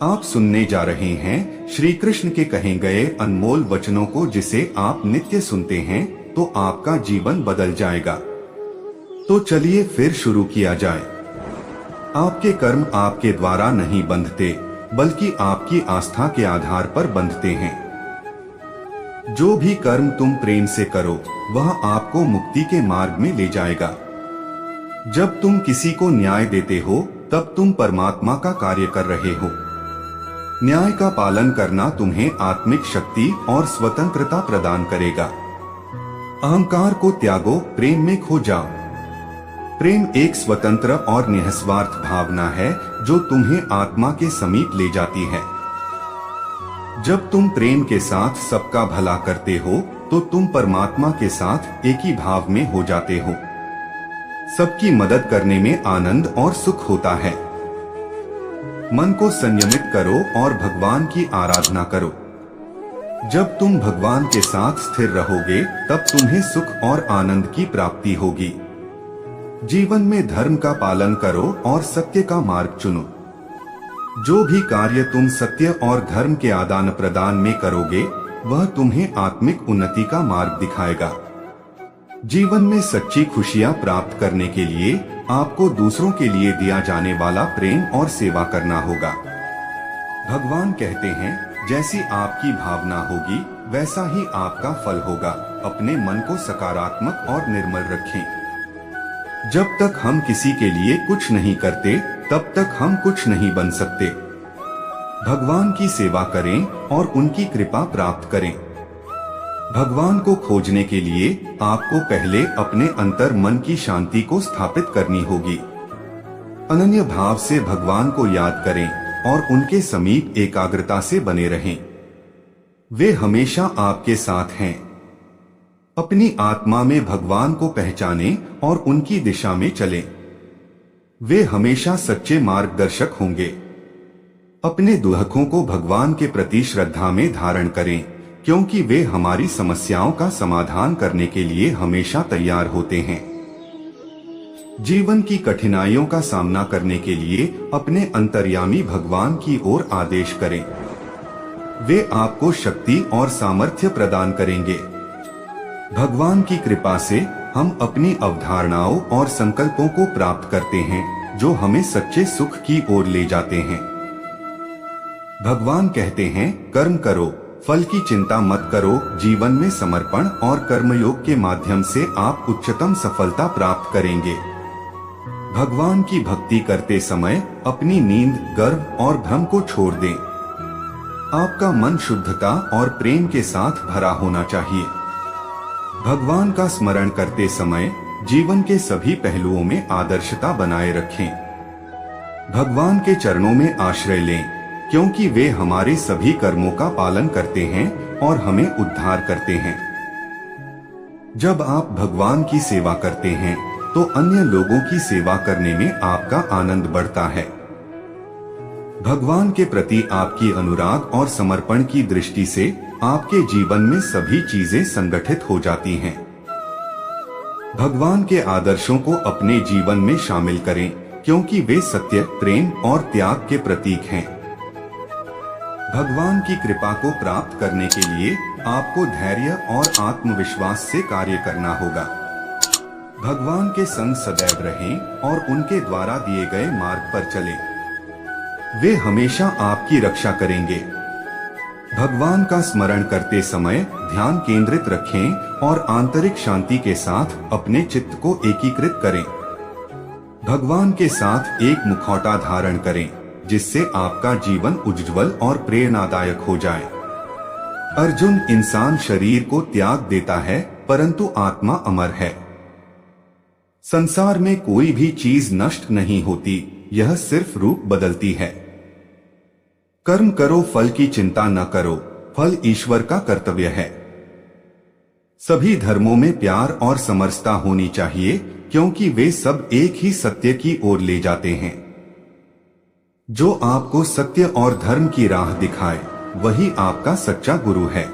आप सुनने जा रहे हैं श्री कृष्ण के कहे गए अनमोल वचनों को, जिसे आप नित्य सुनते हैं तो आपका जीवन बदल जाएगा। तो चलिए फिर शुरू किया जाए। आपके कर्म आपके द्वारा नहीं बंधते, बल्कि आपकी आस्था के आधार पर बंधते हैं। जो भी कर्म तुम प्रेम से करो वह आपको मुक्ति के मार्ग में ले जाएगा। जब तुम किसी को न्याय देते हो तब तुम परमात्मा का कार्य कर रहे हो। न्याय का पालन करना तुम्हें आत्मिक शक्ति और स्वतंत्रता प्रदान करेगा। अहंकार को त्यागो, प्रेम में खो जाओ। प्रेम एक स्वतंत्र और निस्वार्थ भावना है जो तुम्हें आत्मा के समीप ले जाती है। जब तुम प्रेम के साथ सबका भला करते हो तो तुम परमात्मा के साथ एक ही भाव में हो जाते हो। सबकी मदद करने में आनंद और सुख होता है। मन को संयमित करो और भगवान की आराधना करो। जब तुम भगवान के साथ स्थिर रहोगे तब तुम्हें सुख और आनंद की प्राप्ति होगी। जीवन में धर्म का पालन करो और सत्य का मार्ग चुनो। जो भी कार्य तुम सत्य और धर्म के आदान प्रदान में करोगे वह तुम्हें आत्मिक उन्नति का मार्ग दिखाएगा। जीवन में सच्ची खुशियां प्राप्त करने के लिए आपको दूसरों के लिए दिया जाने वाला प्रेम और सेवा करना होगा। भगवान कहते हैं, जैसी आपकी भावना होगी वैसा ही आपका फल होगा। अपने मन को सकारात्मक और निर्मल रखें। जब तक हम किसी के लिए कुछ नहीं करते तब तक हम कुछ नहीं बन सकते। भगवान की सेवा करें और उनकी कृपा प्राप्त करें। भगवान को खोजने के लिए आपको पहले अपने अंतर मन की शांति को स्थापित करनी होगी। अनन्य भाव से भगवान को याद करें और उनके समीप एकाग्रता से बने रहें। वे हमेशा आपके साथ हैं। अपनी आत्मा में भगवान को पहचानें और उनकी दिशा में चलें। वे हमेशा सच्चे मार्गदर्शक होंगे। अपने दुल्हकों को भगवान के प्रति श्रद्धा में धारण करें, क्योंकि वे हमारी समस्याओं का समाधान करने के लिए हमेशा तैयार होते हैं। जीवन की कठिनाइयों का सामना करने के लिए अपने अंतर्यामी भगवान की ओर आदेश करें। वे आपको शक्ति और सामर्थ्य प्रदान करेंगे। भगवान की कृपा से हम अपनी अवधारणाओं और संकल्पों को प्राप्त करते हैं जो हमें सच्चे सुख की ओर ले जाते हैं। भगवान कहते हैं, कर्म करो, फल की चिंता मत करो। जीवन में समर्पण और कर्मयोग के माध्यम से आप उच्चतम सफलता प्राप्त करेंगे। भगवान की भक्ति करते समय अपनी नींद, गर्व और भ्रम को छोड़ दें। आपका मन शुद्धता और प्रेम के साथ भरा होना चाहिए। भगवान का स्मरण करते समय जीवन के सभी पहलुओं में आदर्शता बनाए रखें। भगवान के चरणों में आश्रय लें, क्योंकि वे हमारे सभी कर्मों का पालन करते हैं और हमें उद्धार करते हैं। जब आप भगवान की सेवा करते हैं तो अन्य लोगों की सेवा करने में आपका आनंद बढ़ता है। भगवान के प्रति आपकी अनुराग और समर्पण की दृष्टि से आपके जीवन में सभी चीजें संगठित हो जाती हैं। भगवान के आदर्शों को अपने जीवन में शामिल करें, क्योंकि वे सत्य, प्रेम और त्याग के प्रतीक हैं। भगवान की कृपा को प्राप्त करने के लिए आपको धैर्य और आत्मविश्वास से कार्य करना होगा। भगवान के संग सदैव रहें और उनके द्वारा दिए गए मार्ग पर चलें। वे हमेशा आपकी रक्षा करेंगे। भगवान का स्मरण करते समय ध्यान केंद्रित रखें और आंतरिक शांति के साथ अपने चित्त को एकीकृत करें। भगवान के साथ एक मुखौटा धारण करें, जिससे आपका जीवन उज्ज्वल और प्रेरणादायक हो जाए। अर्जुन, इंसान शरीर को त्याग देता है परंतु आत्मा अमर है। संसार में कोई भी चीज नष्ट नहीं होती, यह सिर्फ रूप बदलती है। कर्म करो, फल की चिंता न करो, फल ईश्वर का कर्तव्य है। सभी धर्मों में प्यार और समरसता होनी चाहिए, क्योंकि वे सब एक ही सत्य की ओर ले जाते हैं। जो आपको सत्य और धर्म की राह दिखाए वही आपका सच्चा गुरु है।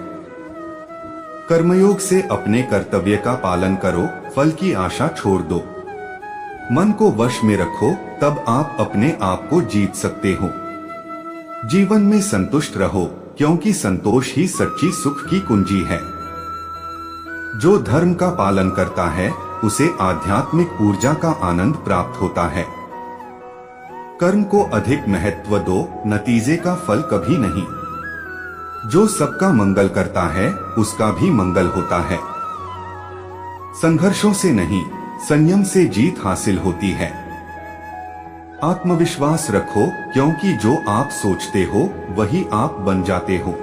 कर्मयोग से अपने कर्तव्य का पालन करो, फल की आशा छोड़ दो। मन को वश में रखो, तब आप अपने आप को जीत सकते हो। जीवन में संतुष्ट रहो, क्योंकि संतोष ही सच्ची सुख की कुंजी है। जो धर्म का पालन करता है उसे आध्यात्मिक ऊर्जा का आनंद प्राप्त होता है। कर्म को अधिक महत्व दो, नतीजे का फल कभी नहीं। जो सबका मंगल करता है उसका भी मंगल होता है। संघर्षों से नहीं, संयम से जीत हासिल होती है। आत्मविश्वास रखो, क्योंकि जो आप सोचते हो वही आप बन जाते हो।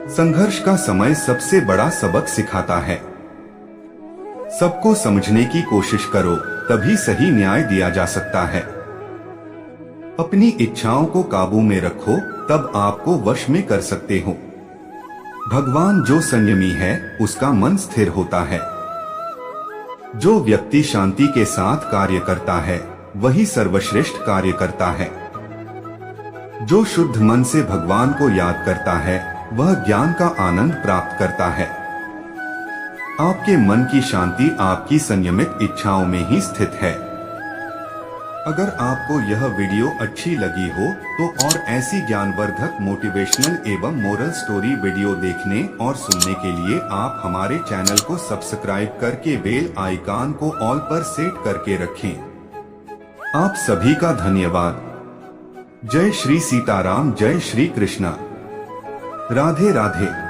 संघर्ष का समय सबसे बड़ा सबक सिखाता है। सबको समझने की कोशिश करो, तभी सही न्याय दिया जा सकता है। अपनी इच्छाओं को काबू में रखो, तब आपको वश में कर सकते हो। भगवान जो संयमी है उसका मन स्थिर होता है। जो व्यक्ति शांति के साथ कार्य करता है वही सर्वश्रेष्ठ कार्य करता है। जो शुद्ध मन से भगवान को याद करता है वह ज्ञान का आनंद प्राप्त करता है। आपके मन की शांति आपकी संयमित इच्छाओं में ही स्थित है। अगर आपको यह वीडियो अच्छी लगी हो तो और ऐसी ज्ञानवर्धक मोटिवेशनल एवं मोरल स्टोरी वीडियो देखने और सुनने के लिए आप हमारे चैनल को सब्सक्राइब करके बेल आइकन को ऑल पर सेट करके रखें। आप सभी का धन्यवाद। जय श्री सीताराम, जय श्री कृष्णा, राधे राधे।